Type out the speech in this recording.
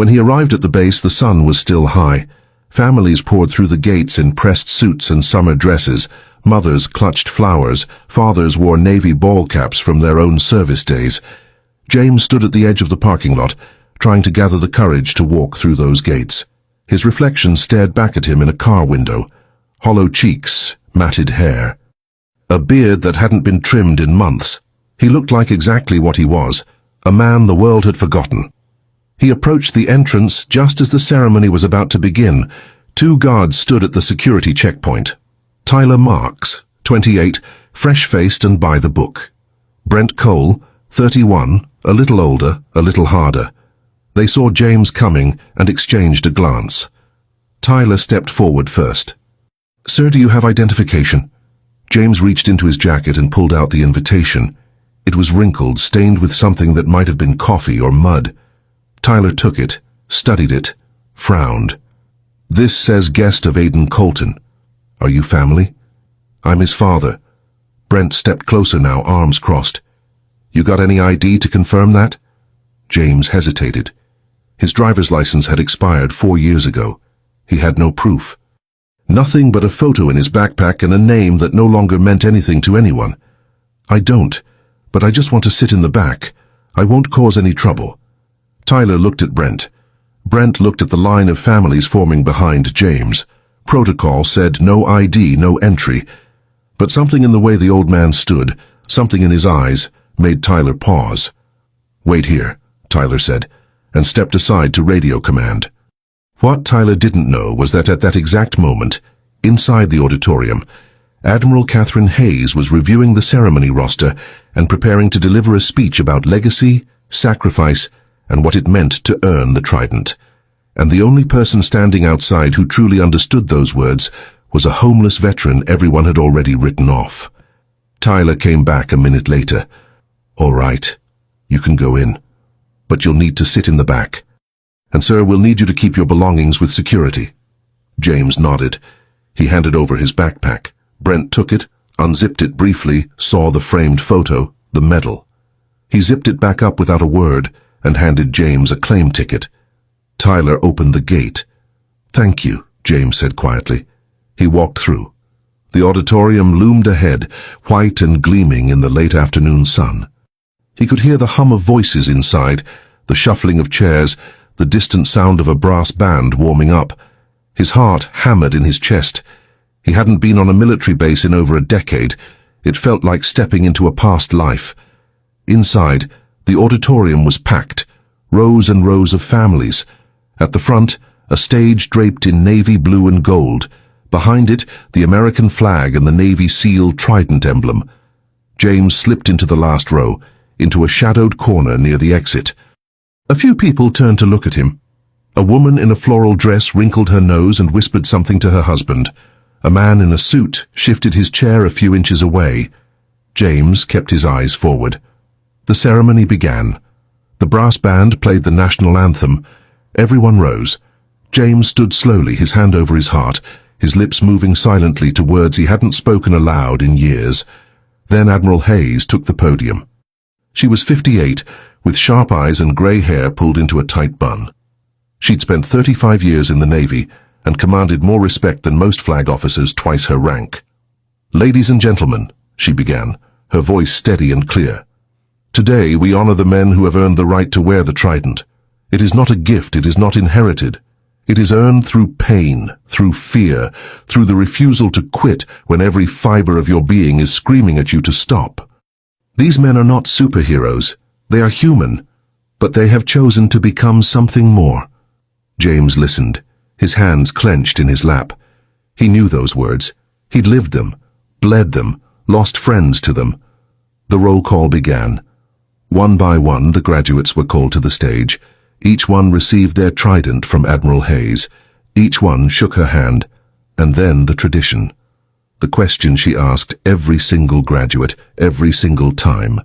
When he arrived at the base, the sun was still high. Families poured through the gates in pressed suits and summer dresses. Mothers clutched flowers. Fathers wore navy ball caps from their own service days. James stood at the edge of the parking lot, trying to gather the courage to walk through those gates. His reflection stared back at him in a car window. Hollow cheeks, matted hair. A beard that hadn't been trimmed in months. He looked like exactly what he was, a man the world had forgotten. He approached the entrance just as the ceremony was about to begin. 2 guards stood at the security checkpoint. Tyler Marks, 28, fresh-faced and by the book. Brent Cole, 31, a little older, a little harder. They saw James coming and exchanged a glance. Tyler stepped forward first. "Sir, do you have identification?" James reached into his jacket and pulled out the invitation. It was wrinkled, stained with something that might have been coffee or mud. Tyler took it, studied it, frowned. "This says guest of Aiden Colton. Are you family?" "I'm his father." Brent stepped closer now, arms crossed. "You got any ID to confirm that?" James hesitated. His driver's license had expired 4 years ago. He had no proof. Nothing but a photo in his backpack and a name that no longer meant anything to anyone. "I don't, but I just want to sit in the back. I won't cause any trouble." Tyler looked at Brent. Brent looked at the line of families forming behind James. Protocol said no ID, no entry. But something in the way the old man stood, something in his eyes, made Tyler pause. "Wait here," Tyler said, and stepped aside to radio command. What Tyler didn't know was that at that exact moment, inside the auditorium, Admiral Catherine Hayes was reviewing the ceremony roster and preparing to deliver a speech about legacy, sacrifice, and what it meant to earn the trident. And the only person standing outside who truly understood those words was a homeless veteran everyone had already written off. Tyler came back a minute later. "All right, you can go in, but you'll need to sit in the back. And sir, we'll need you to keep your belongings with security." James nodded. He handed over his backpack. Brent took it, unzipped it briefly, saw the framed photo, the medal. He zipped it back up without a word and handed James a claim ticket. Tyler opened the gate. "Thank you," James said quietly. He walked through. The auditorium loomed ahead, white and gleaming in the late afternoon sun. He could hear the hum of voices inside, the shuffling of chairs, the distant sound of a brass band warming up. His heart hammered in his chest. He hadn't been on a military base in over a decade. It felt like stepping into a past life. Inside, the auditorium was packed, rows and rows of families. At the front, a stage draped in navy blue and gold. Behind it, the American flag and the Navy SEAL trident emblem. James slipped into the last row, into a shadowed corner near the exit. A few people turned to look at him. A woman in a floral dress wrinkled her nose and whispered something to her husband. A man in a suit shifted his chair a few inches away. James kept his eyes forward. The ceremony began. The brass band played the national anthem. Everyone rose. James stood slowly, his hand over his heart, his lips moving silently to words he hadn't spoken aloud in years. Then Admiral Hayes took the podium. She was 58, with sharp eyes and grey hair pulled into a tight bun. She'd spent 35 years in the Navy and commanded more respect than most flag officers twice her rank. "Ladies and gentlemen," she began, her voice steady and clear. "Today we honor the men who have earned the right to wear the trident. It is not a gift, it is not inherited. It is earned through pain, through fear, through the refusal to quit when every fiber of your being is screaming at you to stop. These men are not superheroes. They are human, but they have chosen to become something more." James listened, his hands clenched in his lap. He knew those words. He'd lived them, bled them, lost friends to them. The roll call began. One by one, the graduates were called to the stage. Each one received their trident from Admiral Hayes. Each one shook her hand, and then the tradition. The question she asked every single graduate, every single time.